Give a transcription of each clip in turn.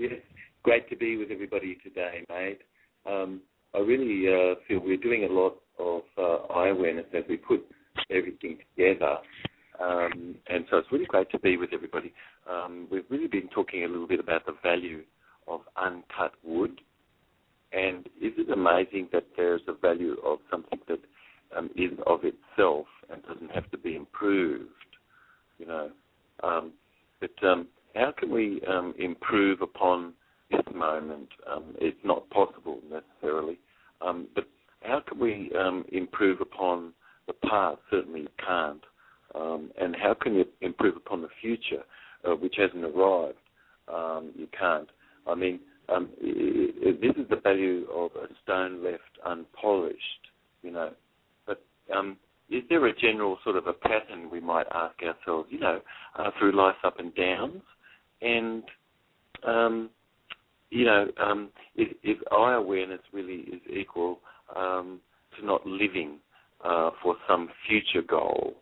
Yeah, great to be with everybody today, mate. I really feel we're doing a lot of eye awareness as we put everything together. And so it's really great to be with everybody. We've really been talking a little bit about the value of uncut wood. And is it amazing that there's a value of something that is of itself and doesn't have to be improved, you know? But how can we improve upon this moment? It's not possible necessarily. But how can we improve upon the past? Certainly you can't. And how can you improve upon the future, which hasn't arrived? You can't. I mean, this is the value of a stone left unpolished, you know. But is there a general sort of a pattern we might ask ourselves, you know, through life's up and downs? And, you know, if eye awareness really is equal to not living for some future goal,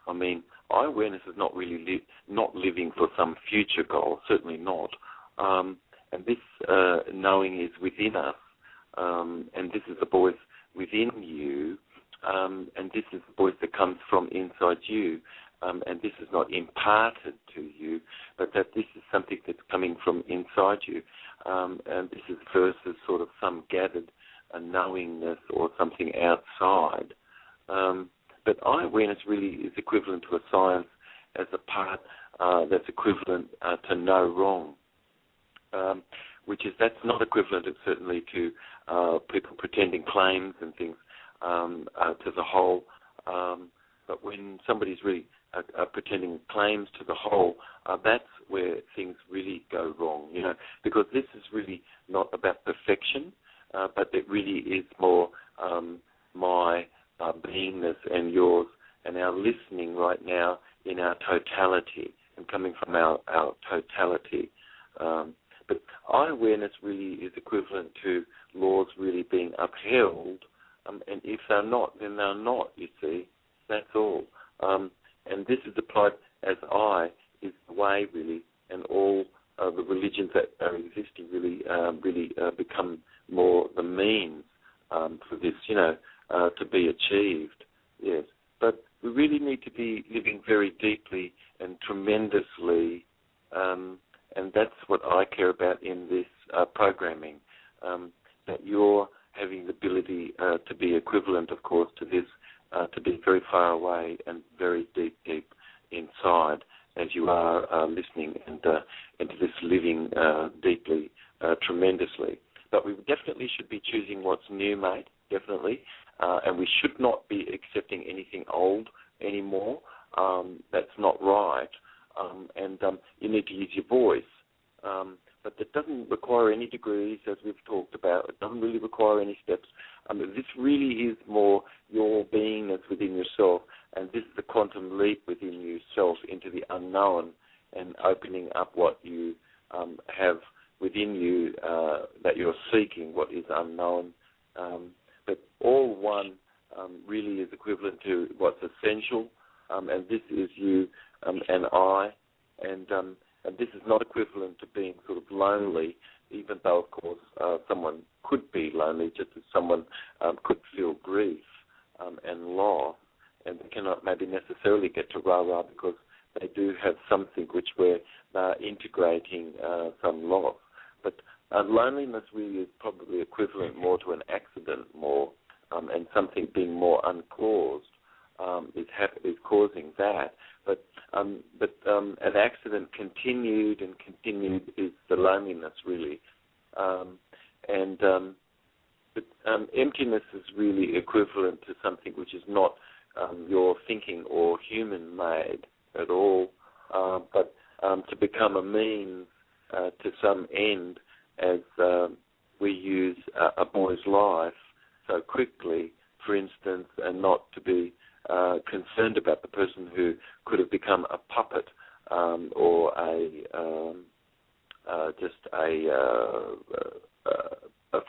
I mean, eye awareness is not really not living for some future goal, certainly not. And this knowing is within us, and this is the voice within you, and this is the voice that comes from inside you, and this is not imparted to you, but that this is something that's coming from inside you, and this is versus sort of some gathered knowingness or something outside. But eye awareness really is equivalent to a science as a part that's equivalent to no wrong. That's not equivalent certainly to people pretending claims and things to the whole. But when somebody's really pretending claims to the whole, that's where things really go wrong, you know, because this is really not about perfection, but it really is more my beingness and yours and our listening right now in our totality and coming from our totality. But eye awareness really is equivalent to laws really being upheld, and if they're not, then they're not, you see. That's all. And this is applied as I is the way, really, and all the religions that are existing really become more the means for this, you know, to be achieved. Yes. But we really need to be living very deeply and tremendously, and that's what I care about in this programming, that you're having the ability to be equivalent, of course, to this, to be very far away and very deep inside as you are listening and into this living deeply, tremendously. But we definitely should be choosing what's new, mate, definitely, and we should not be accepting anything old anymore. That's not right. And you need to use your voice. But that doesn't require any degrees, as we've talked about. It doesn't really require any steps. This really is more your beingness within yourself, and this is the quantum leap within yourself into the unknown and opening up what you have within you that you're seeking, what is unknown. But all one really is equivalent to what's essential, and this is you and I, and this is not equivalent to being sort of lonely, even though, of course, someone could be lonely, just as someone could feel grief and loss, and they cannot maybe necessarily get to rah-rah because they do have something which we're integrating some loss. But loneliness really is probably equivalent more to an accident more, and something being more uncaused is causing that. But an accident continued is the loneliness really, but emptiness is really equivalent to something which is not your thinking or human-made at all, but to become a means to some end, as we use a boy's life so quickly, for instance, and not to be concerned about the person who could have become a puppet or just a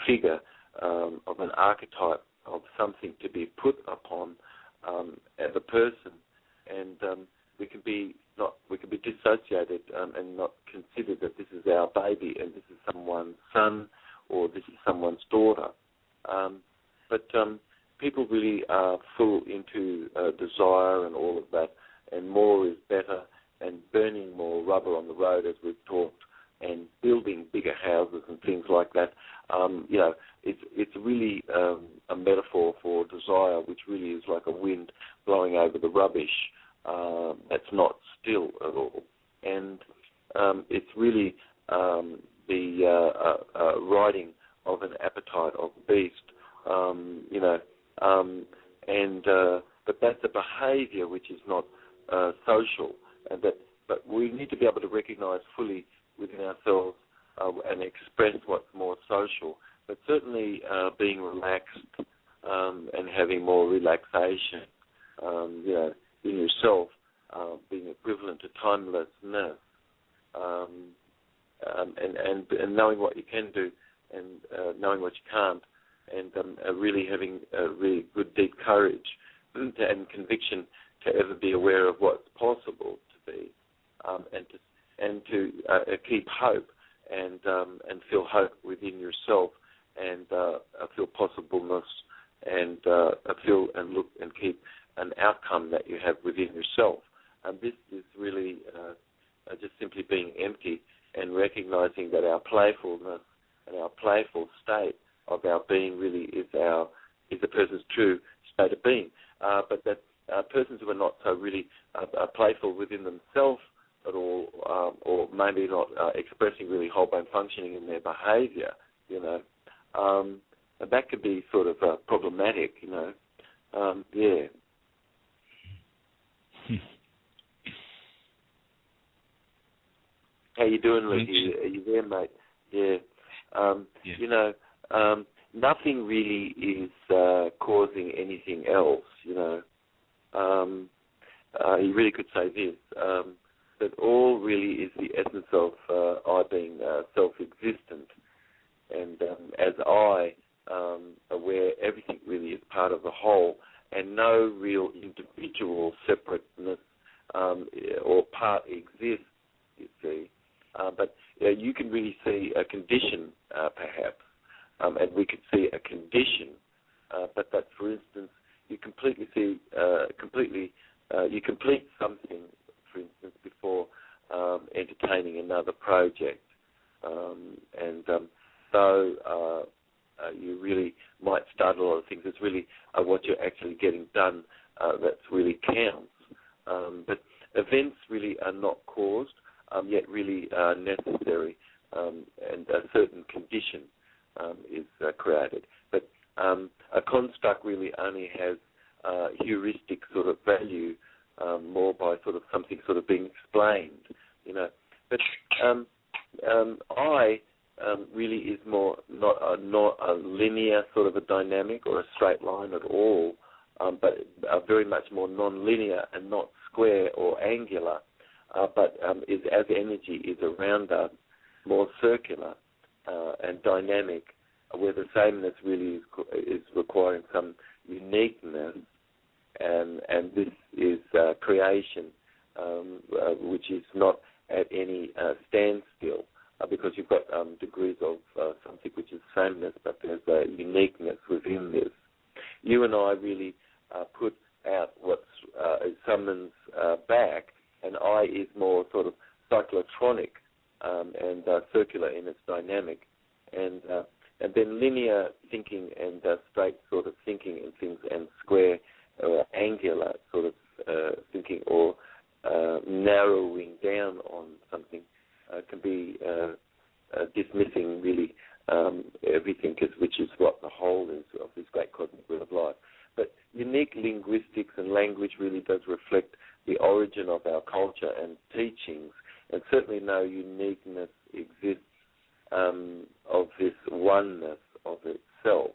figure of an archetype of something to be put upon as a person, and we can be dissociated and not consider that this is our baby and this is someone's son or this is someone's daughter. But people really are full into desire and all of that, and more is better, and burning more rubber on the road, as we've talked, and building bigger houses and things like that. It's really a metaphor for desire, which really is like a wind blowing over the rubbish that's not still at all. And it's really the riding of an appetite of the beast, but that's a behaviour which is not social, but we need to be able to recognise fully within ourselves and express what's more social. But certainly being relaxed and having more relaxation, in yourself, being equivalent to timelessness, and knowing what you can do and knowing what you can't, and really having a really good deep courage and conviction to ever be aware of what's possible to be, and to keep hope and feel hope within yourself, and feel possibleness, and feel and look and keep an outcome that you have within yourself. And this is really just simply being empty and recognizing that our playfulness and our playful state of our being really is a person's true state of being. But that persons who are not so really playful within themselves at all, or maybe not expressing really whole bone functioning in their behaviour, and that could be sort of problematic, yeah. How you doing, Luke? Are you there, mate? Yeah. Nothing really is causing anything else, You really could say this, that all really is the essence of I being self-existent. And as I, aware, everything really is part of the whole, and no real individual separateness or part exists, you see. But you can really see a condition, perhaps, and we could see a condition, but that, for instance, you completely see, you complete something, for instance, before entertaining another project, so you really might start a lot of things. It's really what you're actually getting done that really counts. But events really are not caused, yet really necessary, and a certain condition is created. But a construct really only has heuristic sort of value, more by sort of something sort of being explained, But I really is more not a linear sort of a dynamic or a straight line at all, but very much more non-linear and not square or angular, but is as energy is around us, more circular and dynamic, where the sameness really is requiring some uniqueness, and this is creation, which is not at any standstill, because you've got degrees of something which is sameness, but there's a uniqueness within this. You and I really put out what summons back, and I is more sort of cyclotronic and circular in its dynamic, and then linear thinking and straight sort of thinking and things, and square or angular sort of thinking, or narrowing down on something can be dismissing really everything, which is what the whole is of this great cosmic wheel of life. But unique linguistics and language really does reflect the origin of our culture and teachings, and certainly no uniqueness exists of this oneness of itself,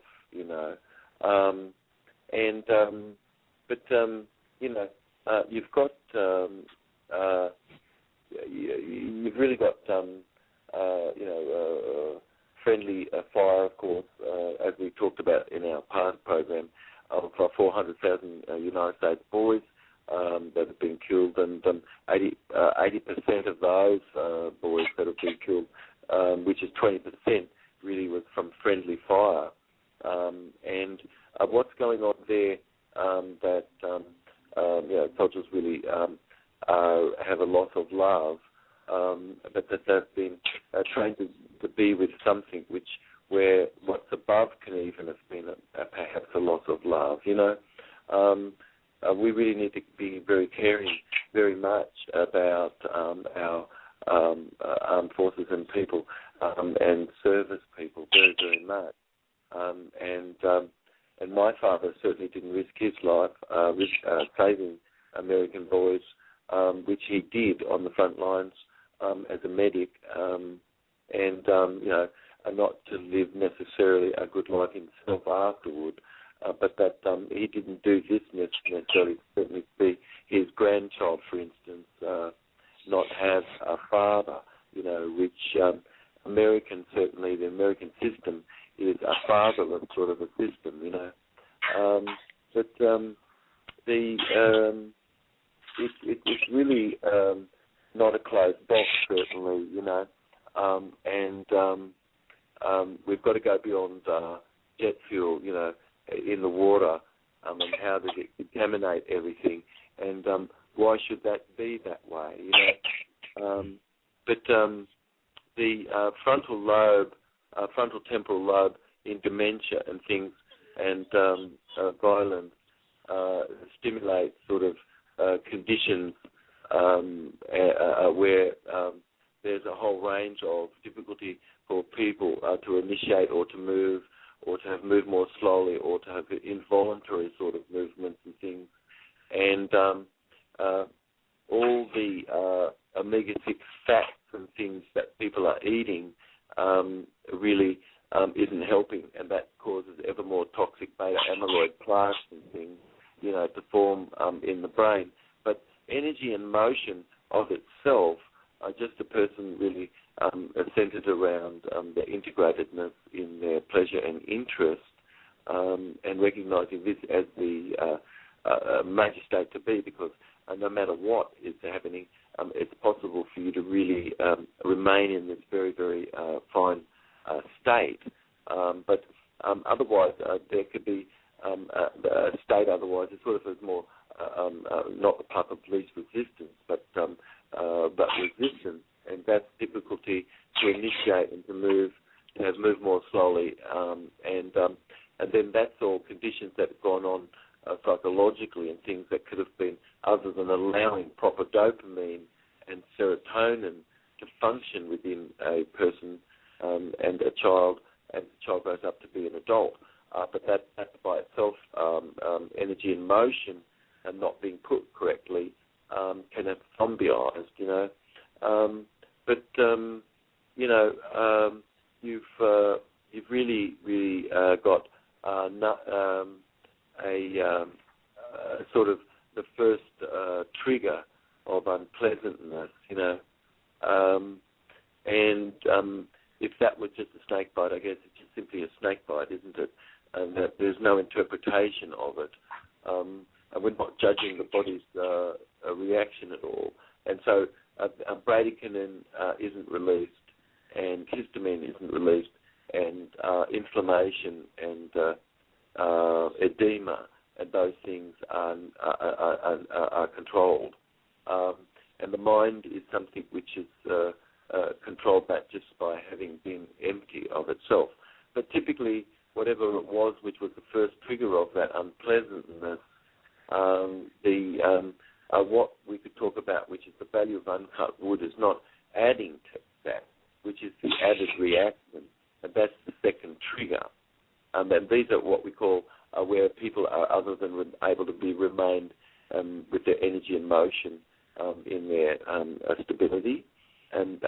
you've got you've really got friendly fire, of course, as we talked about in our past program, of 400,000 United States boys that have been killed, and 80% of those boys that have been killed which is 20%, really was from friendly fire. And what's going on there that soldiers really have a loss of love, but that they've been trained to be with something where what's above can even have been perhaps a loss of love, we really need to be very caring very much about our armed forces and people and service people very, very much. And my father certainly didn't risk his life, saving American boys, which he did on the front lines as a medic, and not to live necessarily a good life himself afterward, but that he didn't do this necessarily to certainly see his grandchild, for instance, not have a father, which American, certainly the American system is a fatherless sort of a system, it's really not a closed box, certainly, and we've got to go beyond jet fuel, in the water, and how does it contaminate everything, and why should that be that way, But the frontal temporal lobe in dementia and things, and violence stimulates sort of conditions where there's a whole range of difficulty for people to initiate or to move, or to have moved more slowly, or to have involuntary sort of movements and things. And all the omega-6 fats and things that people are eating really isn't helping, and that causes ever more toxic beta-amyloid plaques and things, to form in the brain. But energy and motion of itself, just a person really centered around their integratedness in their pleasure and interest, and recognizing this as the major state to be, because no matter what is happening, it's possible for you to really remain in this very, very fine state. But otherwise, there could be a state otherwise. It sort of is more not the path of least resistance, but resistance, and that's difficulty to initiate and to move more slowly, and then that's all conditions that have gone on psychologically, and things that could have been other than allowing proper dopamine and serotonin to function within a person and a child, as the child grows up to be an adult. But that by itself, energy in motion and not being put correctly, can have thrombionized, you've really got sort of the first trigger of unpleasantness, and if that was just a snake bite, I guess it's just simply a snake bite, isn't it? And that there's no interpretation of it. And we're not judging the body's reaction at all. And so bradykinin isn't released, and histamine isn't released, and inflammation and edema and those things are controlled. And the mind is something which is controlled that just by having been empty of itself. But typically, whatever it was, which was the first trigger of that unpleasantness, what we could talk about, which is the value of uncut wood, is not adding to that, which is the added reaction, and that's the second trigger. And these are what we call where people are other than able to be remained with their energy and motion in their stability. And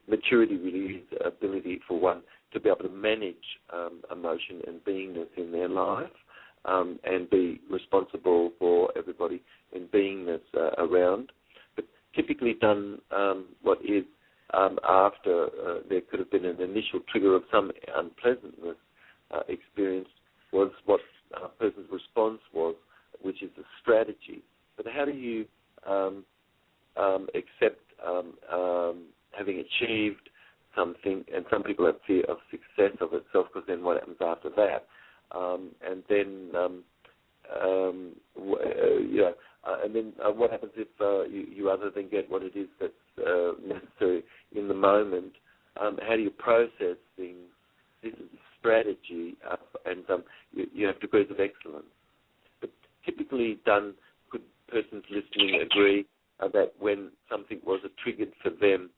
maturity really is the ability for one to be able to manage emotion and beingness in their life, and be responsible for everybody in beingness around. But typically done what is after there could have been an initial trigger of some unpleasantness experienced, was what a person's response was, which is the strategy. But how do you accept having achieved something, and some people have fear of success of itself, because then what happens after that? And then what happens if you other than get what it is that's necessary in the moment? How do you process things? This is a strategy, and you have degrees of excellence. But typically done, could persons listening agree that when something was triggered for them,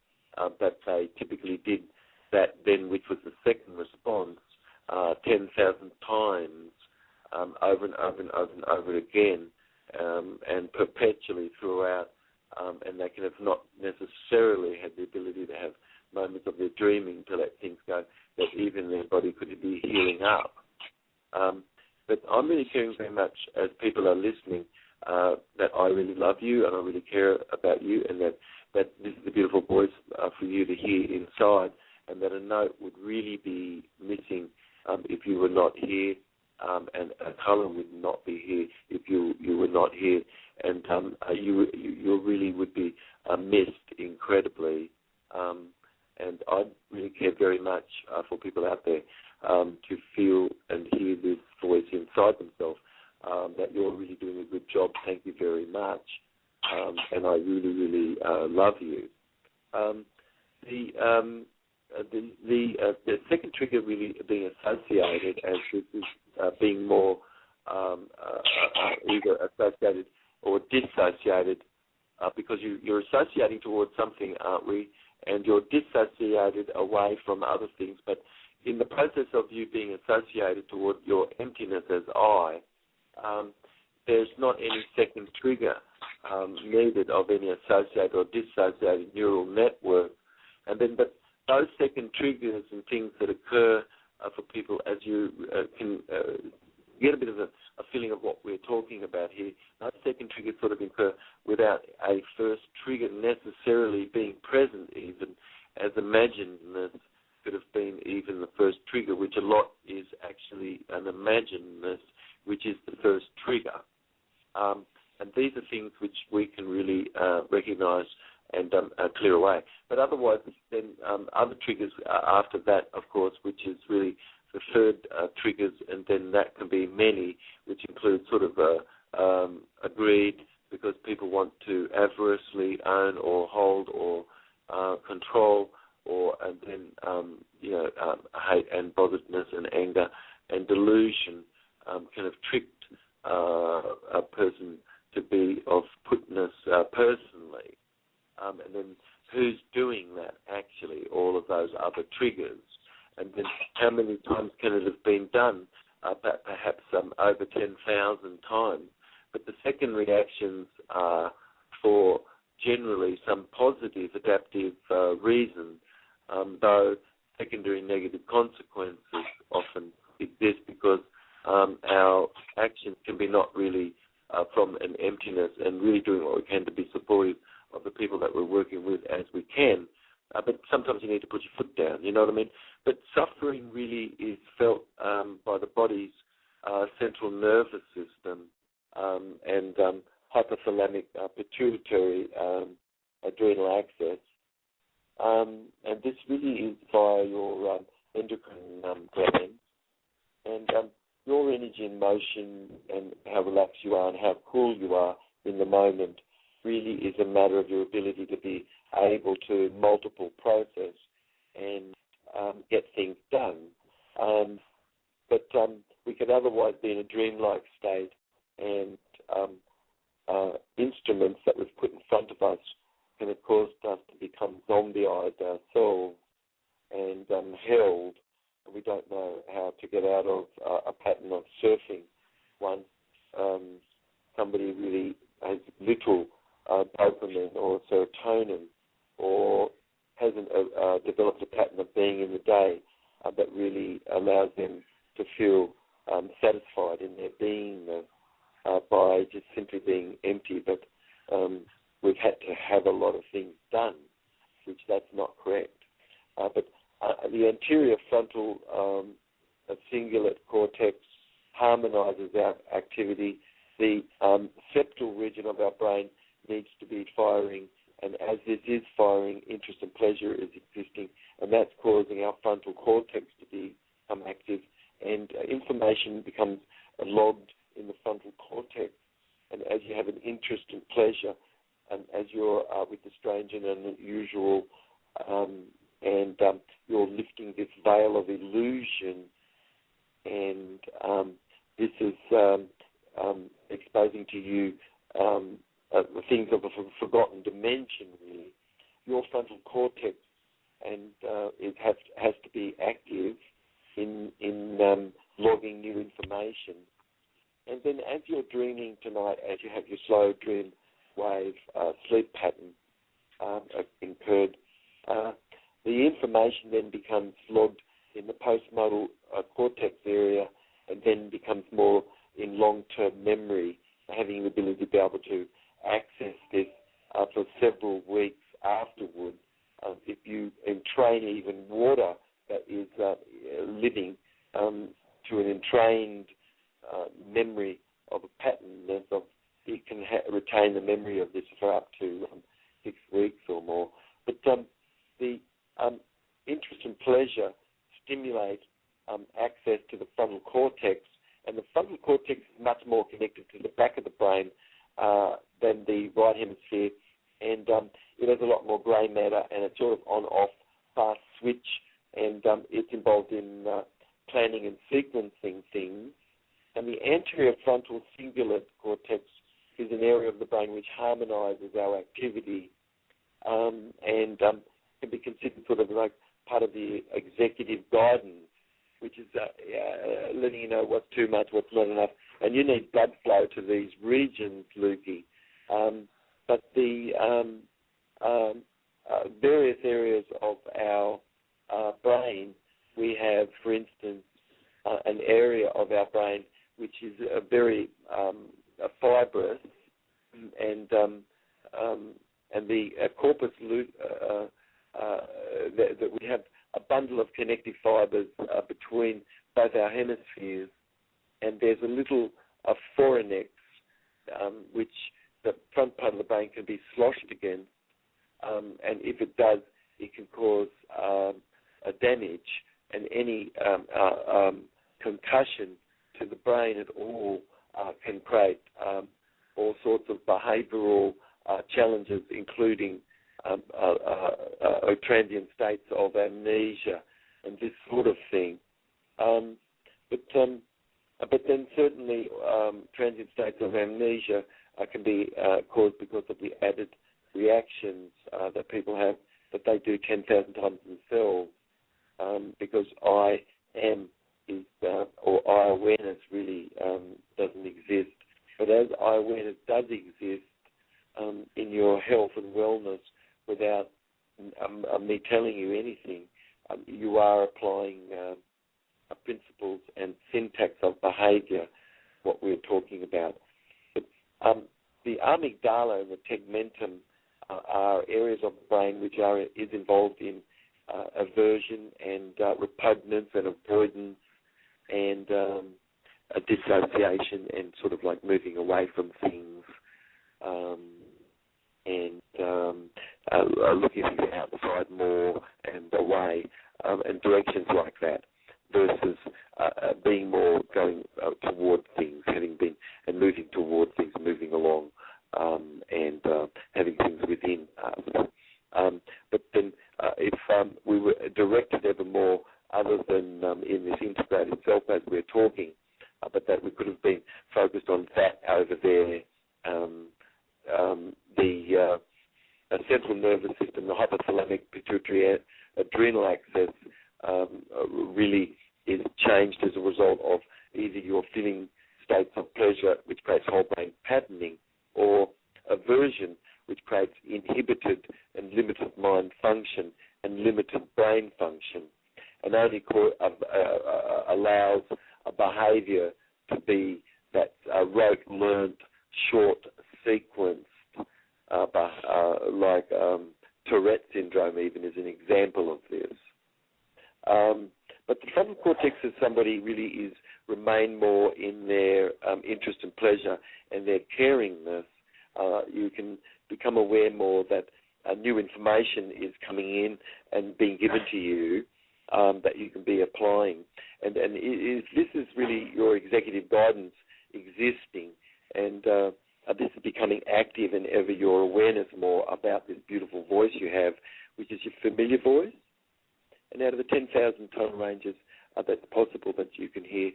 that they typically did that then, which was the second response, 10,000 times, over and over and over and over again, and perpetually throughout, and they can have not necessarily had the ability to have moments of their dreaming to let things go, that even their body could be healing up. But I'm really caring very much, as people are listening, that I really love you and I really care about you, and that this is a beautiful voice for you to hear inside, and that a note would really be missing if you were not here, and a colour would not be here if you were not here, and you really would be missed incredibly. And I really care very much for people out there to feel and hear this voice inside themselves, that you're really doing a good job. Thank you very much. And I really, really love you. The second trigger really being associated as this is being more either associated or dissociated, because you're associating towards something, aren't we? And you're dissociated away from other things. But in the process of you being associated toward your emptiness as I, there's not any second trigger needed of any associated or dissociated neural network. And then, but those second triggers and things that occur for people, as you can get a bit of a feeling of what we're talking about here, those second triggers sort of occur without a first trigger necessarily being present, even as imaginedness could have been even the first trigger, which a lot is actually an imaginedness, which is the first trigger. And these are things which we can really recognise and clear away. But otherwise, then other triggers after that, of course, which is really the third triggers, and then that can be many, which include sort of greed, because people want to avariceously own or hold or control, and then hate and botheredness and anger and delusion can have tricked a person to be of putness personally. And then who's doing that actually, all of those other triggers? And then how many times can it have been done? Perhaps over 10,000 times. But the second reactions are for generally some positive adaptive reason, though secondary negative consequences often exist because our actions can be not really from an emptiness, and really doing what we can to be supportive of the people that we're working with as we can. But sometimes you need to put your foot down, you know what I mean? But suffering really is felt by the body's central nervous system and hypothalamic pituitary adrenal axis. And this really is via your endocrine glands. And your energy and motion and how relaxed you are and how cool you are in the moment really is a matter of your ability to be able to multiple process and get things done. But we could otherwise be in a dreamlike state, and instruments that we've put in front of us can have caused us to become zombie-eyed ourselves and held. We don't know how to get out of a pattern of surfing once somebody really has little dopamine or serotonin, or hasn't developed a pattern of being in the day that really allows them to feel satisfied in their beingness by just simply being empty. But we've had to have a lot of things done, which that's not correct. But the anterior frontal cingulate cortex harmonizes our activity. The septal region of our brain needs to be firing And as this is firing, interest and pleasure is existing, and that's causing our frontal cortex to become active, and information becomes logged in the frontal cortex. And as you have an interest and pleasure, and as you're with the strange and unusual, and you're lifting this veil of illusion, and this is exposing to you things of a forgotten dimension, really. Your frontal cortex and it has to be active in logging new information. And then as you're dreaming tonight, as you have your slow dream wave sleep pattern incurred, the information then becomes logged in the postmodal cortex area, and then becomes more in long-term memory, having the ability to be able to access this for several weeks afterward. If you entrain even water that is living to an entrained memory of a pattern, it can retain the memory of this for up to 6 weeks or more. But the interest and pleasure stimulate access to the frontal cortex, and the frontal cortex is much more connected to the back of the brain than the right hemisphere, and it has a lot more grey matter, and it's sort of on-off fast switch, and it's involved in planning and sequencing things. And the anterior frontal cingulate cortex is an area of the brain which harmonizes our activity, and can be considered sort of like part of the executive guidance, which is letting you know what's too much, what's not enough. And you need blood flow to these regions, Lukey. But the various areas of our brain, we have, for instance, an area of our brain which is very fibrous, and the corpus that we have a bundle of connective fibers between both our hemispheres, and there's a little fornix which the front part of the brain can be sloshed against, and if it does, it can cause a damage, and any concussion to the brain at all can create all sorts of behavioural challenges, including transient states of amnesia and this sort of thing. But then certainly transient states of amnesia can be caused because of the added reactions that people have, that they do 10,000 times themselves, because I am is, or I awareness really doesn't exist. But as I awareness does exist in your health and wellness, without me telling you anything, you are applying principles and syntax of behavior, what we're talking about. But the amygdala and the tegmentum are areas of the brain which is involved in aversion and repugnance and avoidance and a dissociation and sort of like moving away from things, and looking at the outside more and away, and directions like that, versus being more going toward things, having been and moving toward things, moving along, and having things within us. But then if we were directed ever more, other than in this integrated self as we're talking, but that we could have been focused on that over there, the central nervous system, the hypothalamic pituitary adrenal axis really is changed as a result of either your feeling states of pleasure, which creates whole brain patterning, or aversion, which creates inhibited and limited mind function and limited brain function, and only allows a behavior to be that rote, learnt, short, sequenced, like Tourette syndrome even is an example of this. But the frontal cortex is somebody really is remain more in their interest and pleasure and their caringness. You can become aware more that new information is coming in and being given to you that you can be applying. And this is really your executive guidance existing, and this is becoming active, and ever your awareness more about this beautiful voice you have, which is your familiar voice. And out of the 10,000 tonal ranges that's possible that you can hear,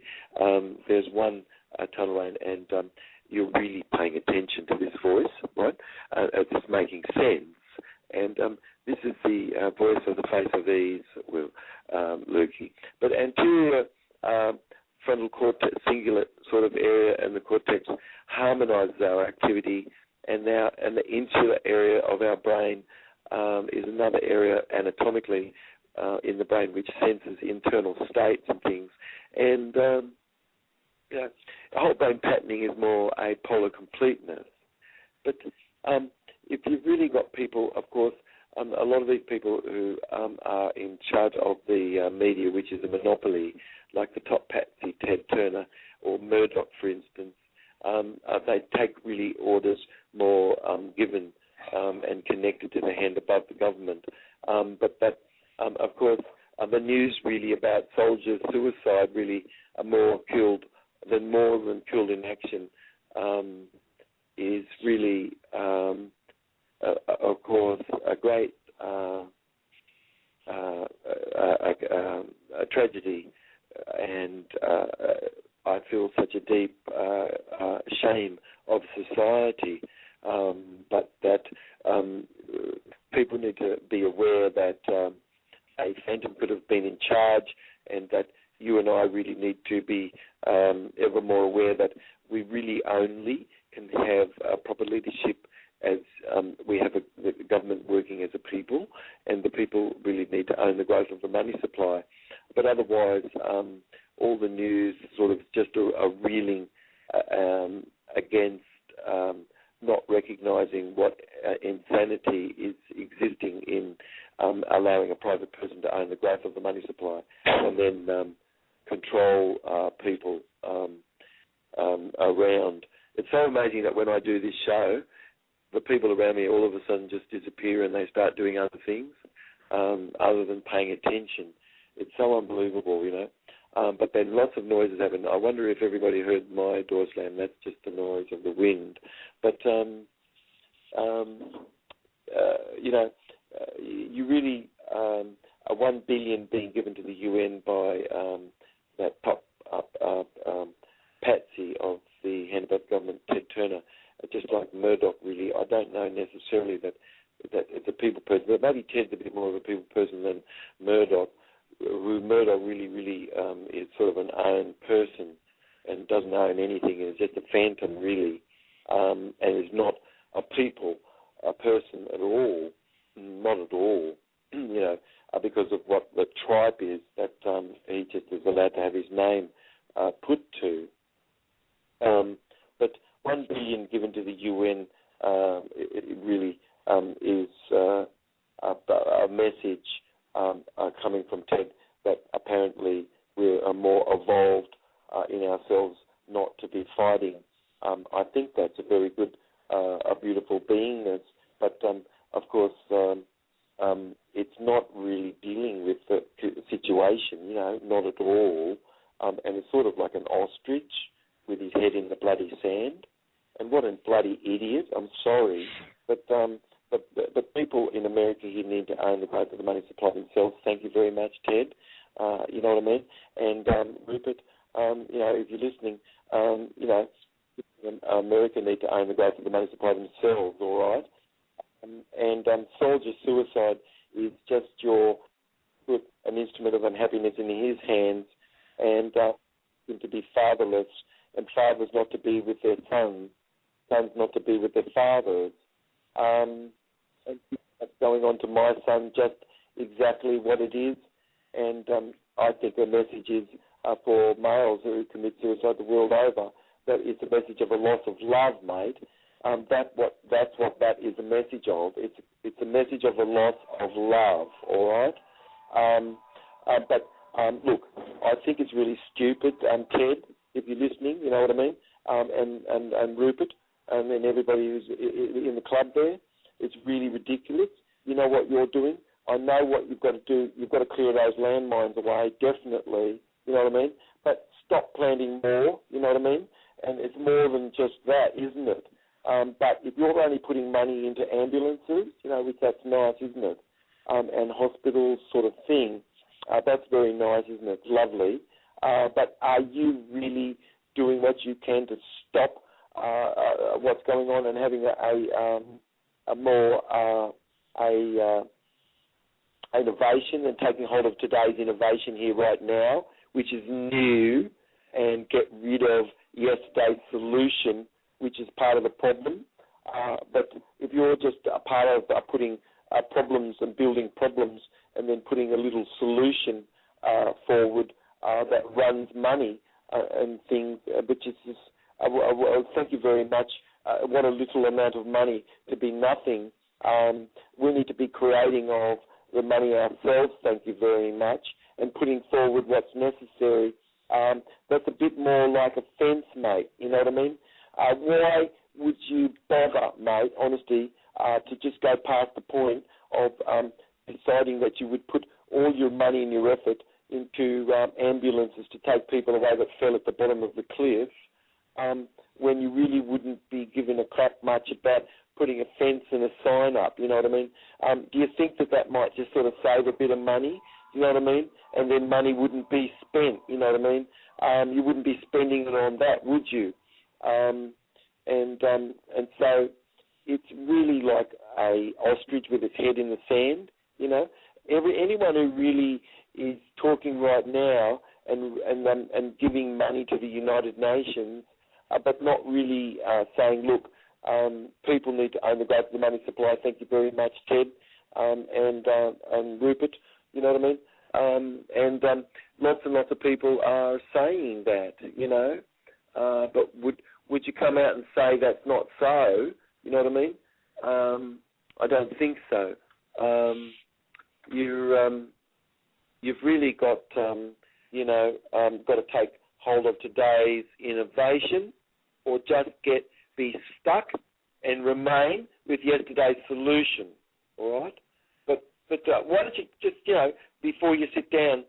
there's one tonal range, and you're really paying attention to this voice, right? It's making sense. And this is the voice of the face of ease, Lukey. But anterior frontal cortex, singular sort of area, and the cortex harmonizes our activity, and the insular area of our brain is another area anatomically in the brain which senses internal states and things. And whole brain patterning is more a polar completeness. But if you've really got people, of course, a lot of these people who are in charge of the media, which is a monopoly, like the top patsy, Ted Turner, or Murdoch, for instance, they take really orders more given and connected to the hand above the government. But that, of course, the news really about soldiers' suicide really are more than killed in action is really, of course, a great a tragedy, and I feel such a deep shame of society, but that people need to be aware that a phantom could have been in charge, and that you and I really need to be ever more aware that we really only can have proper leadership as we have the government working as a people, and the people really need to own the growth of the money supply. But otherwise, all the news sort of just a reeling against not recognising what insanity is existing in allowing a private person to own the growth of the money supply and then control people around. It's so amazing that when I do this show, the people around me all of a sudden just disappear and they start doing other things other than paying attention. It's so unbelievable, you know. But then lots of noises happen. I wonder if everybody heard my door slam. That's just the noise of the wind. But, you know, you really, 1 billion being given to the UN by that top patsy of the hand above government, Ted Turner, just like Murdoch, really. I don't know necessarily that it's a people person, but maybe Ted's a bit more of a people person than Murdoch, who Murdoch really is sort of an owned person and doesn't own anything, and is just a phantom, really, and is not a person at all, not at all, you know, because of what the tribe is that he just is allowed to have his name put to. But 1 billion given to the UN, it really is a message coming from Ted that apparently we are more evolved in ourselves not to be fighting. I think that's a very good, a beautiful beingness, but of course it's not really dealing with the situation, you know, not at all, and it's sort of like an ostrich with his head in the bloody sand. And what a bloody idiot! I'm sorry, but people in America here need to own the growth of the money supply themselves. Thank you very much, Ted. You know what I mean? And Rupert, you know, if you're listening, you know, America need to own the growth of the money supply themselves. All right. And soldier suicide is just put an instrument of unhappiness in his hands, and him to be fatherless, and fathers not to be with their sons not to be with their fathers. And that's going on to my son, just exactly what it is. And I think the message is for males who commit suicide the world over, that it's a message of a loss of love, mate. That's what that is a message of. It's a message of a loss of love, all right? But look, I think it's really stupid, Ted, if you're listening, you know what I mean, and Rupert, and then everybody who's in the club there. It's really ridiculous. you know what you're doing. I know what you've got to do. You've got to clear those landmines away, definitely. You know what I mean? But stop planting more, you know what I mean? And it's more than just that, isn't it? But if you're only putting money into ambulances, you know, which that's nice, isn't it? And hospitals sort of thing, that's very nice, isn't it? It's lovely. But are you really doing what you can to stop what's going on and having a more innovation and taking hold of today's innovation here right now, which is new, and get rid of yesterday's solution, which is part of the problem? But if you're just a part of putting problems and building problems and then putting a little solution forward that runs money and things, which is just, thank you very much. What a little amount of money to be nothing. We need to be creating of the money ourselves, thank you very much, and putting forward what's necessary. That's a bit more like a fence, mate, you know what I mean? Why would you bother, mate, honesty, to just go past the point of deciding that you would put all your money and your effort into ambulances to take people away that fell at the bottom of the cliff, when you really wouldn't be giving a crap much about putting a fence and a sign up, you know what I mean? Do you think that might just sort of save a bit of money, you know what I mean? And then money wouldn't be spent, you know what I mean? You wouldn't be spending it on that, would you? And so it's really like a ostrich with its head in the sand, you know? Anyone who really is talking right now and giving money to the United Nations, but not really saying, look, people need to own the growth of the money supply. Thank you very much, Ted, and Rupert, you know what I mean? And lots and lots of people are saying that, you know, but would you come out and say that's not so? You know what I mean? I don't think so. You've really got, got to take hold of today's innovation, or just be stuck and remain with yesterday's solution. All right, but why don't you just, before you sit down,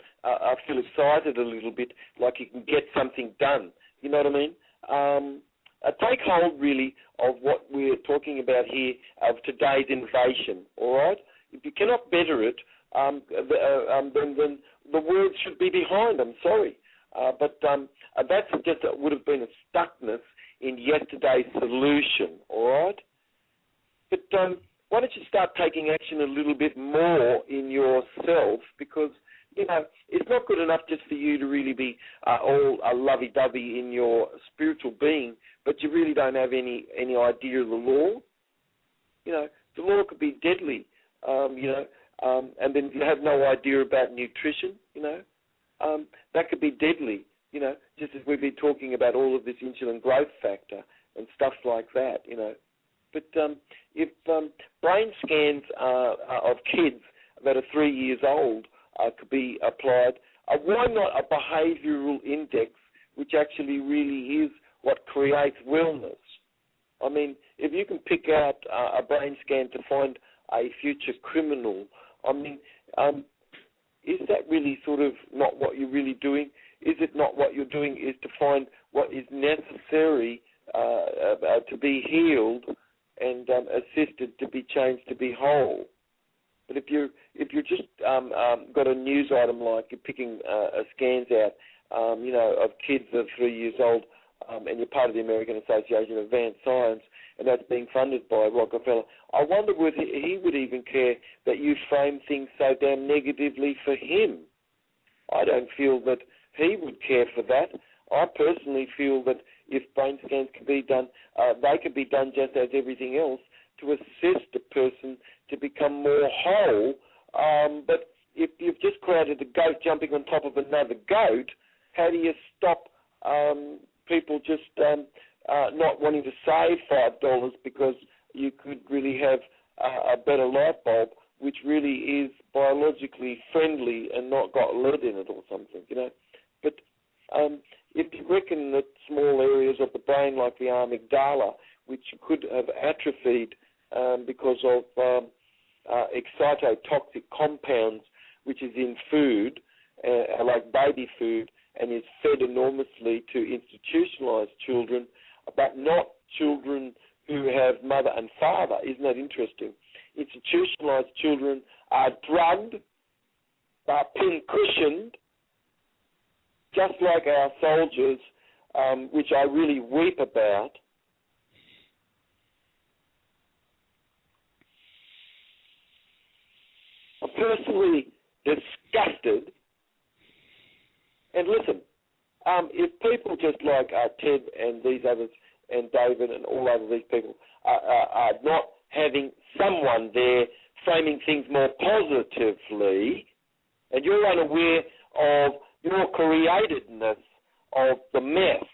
feel excited a little bit, like you can get something done. You know what I mean? Take hold really of what we're talking about here, of today's innovation. All right, if you cannot better it, then the words should be behind. I'm sorry, but that's just would have been a stuckness in yesterday's solution. All right, but why don't you start taking action a little bit more in yourself? Because it's not good enough just for you to really be all lovey-dovey in your spiritual being, but you really don't have any idea of the law. The law could be deadly. And then you have no idea about nutrition, that could be deadly, just as we've been talking about all of this insulin growth factor and stuff like that, But if brain scans of kids that are 3 years old could be applied, why not a behavioural index, which actually really is what creates wellness? I mean, if you can pick out a brain scan to find a future criminal, I mean, is that really sort of not what you're really doing? Is it not what you're doing is to find what is necessary to be healed and assisted to be changed to be whole? But if you're just got a news item like you're picking scans out, of kids that are 3 years old, and you're part of the American Association of Advanced Science, and that's being funded by Rockefeller, I wonder whether he would even care that you frame things so damn negatively for him. I don't feel that he would care for that. I personally feel that if brain scans can be done, they could be done just as everything else to assist a person to become more whole. But if you've just created a goat jumping on top of another goat, how do you stop people just not wanting to save $5 because you could really have a better light bulb, which really is biologically friendly and not got lead in it or something, But if you reckon that small areas of the brain like the amygdala, which could have atrophied because of excitotoxic compounds, which is in food, like baby food, and is fed enormously to institutionalized children, but not children who have mother and father. Isn't that interesting? Institutionalized children are drugged, are pin-cushioned, just like our soldiers, which I really weep about. I'm personally disgusted. And listen, if people just like Ted and these others and David and all other these people are not having someone there framing things more positively, and you're unaware of your createdness of the mess,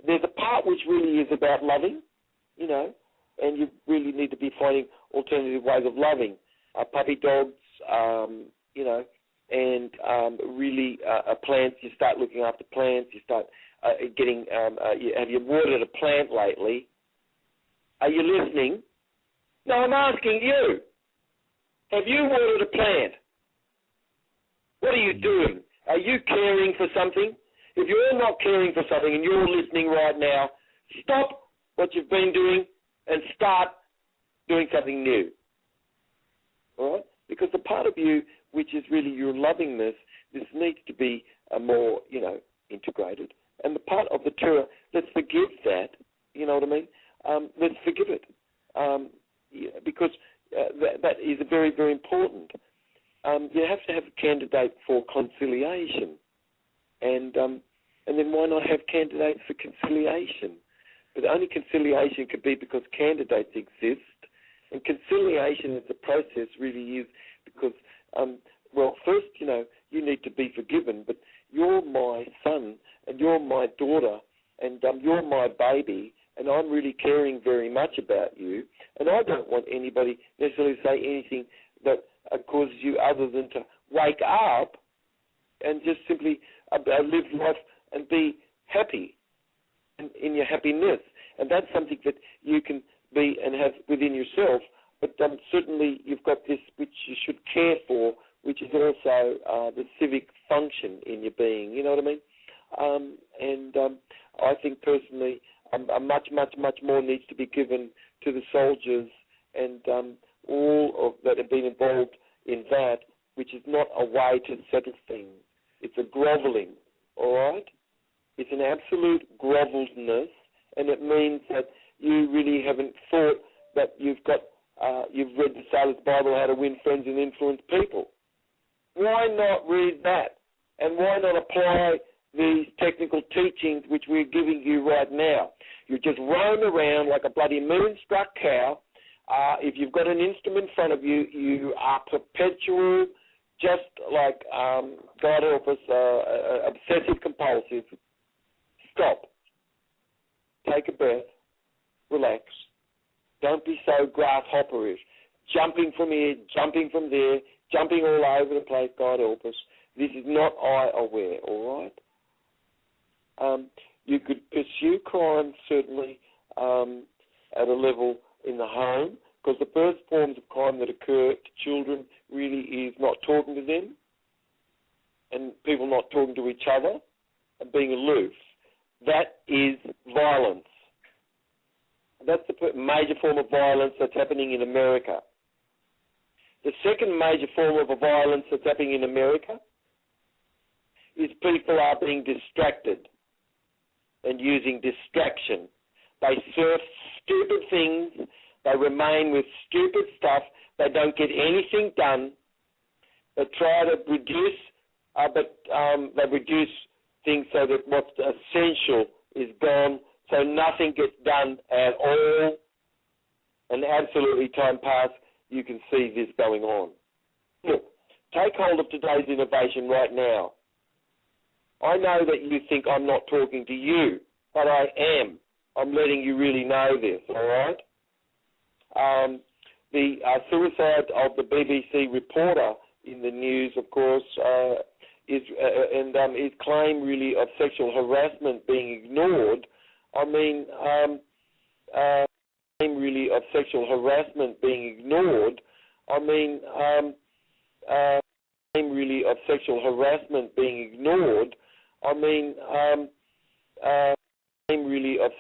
there's a part which really is about loving, and you really need to be finding alternative ways of loving. Puppy dogs, and really plants. You start looking after plants. You start getting. Have you watered a plant lately? Are you listening? No, I'm asking you. Have you watered a plant? What are you doing? Are you caring for something? If you're not caring for something and you're listening right now, stop what you've been doing and start doing something new. All right? Because the part of you which is really your lovingness, this needs to be more, integrated. And the part of the terror, let's forgive that. You know what I mean? Let's forgive it. Because that is very, very important. You have to have a candidate for conciliation. And then why not have candidates for conciliation? But only conciliation could be because candidates exist. And conciliation as a process really is because, first, you need to be forgiven, but you're my son and you're my daughter and you're my baby, and I'm really caring very much about you, and I don't want anybody necessarily to say anything that causes you other than to wake up and just simply live life and be happy in your happiness. And that's something that you can be and have within yourself, but certainly you've got this which you should care for, which is also the civic function in your being. You know what I mean? I think personally much, much, much more needs to be given to the soldiers and all of that have been involved in that, which is not a way to settle things. It's a groveling, all right? It's an absolute groveledness, and it means that you really haven't thought that you've read the Sailor's Bible, How to Win Friends and Influence People. Why not read that? And why not apply these technical teachings which we're giving you right now? You just roam around like a bloody moonstruck cow. If you've got an instrument in front of you, you are perpetual, just like, God help us, obsessive compulsive. Stop. Take a breath. Relax. Don't be so grasshopperish. Jumping from here, jumping from there, jumping all over the place, God help us. This is not I-aware, all right? You could pursue crime, certainly, at a level in the home, because the first forms of crime that occur to children really is not talking to them and people not talking to each other and being aloof. That is violence. That's the major form of violence that's happening in America. The second major form of violence that's happening in America is people are being distracted and using distraction. They surf stupid things. They remain with stupid stuff. They don't get anything done. They try to reduce, they reduce things so that what's essential is gone, so nothing gets done at all. And absolutely time pass, you can see this going on. Look, take hold of today's innovation right now. I know that you think I'm not talking to you, but I am. I'm letting you really know this, all right? The suicide of the BBC reporter in the news, of course, his claim really of sexual harassment being ignored. I mean, really of sexual harassment being ignored. I mean, really of sexual harassment being ignored. I mean,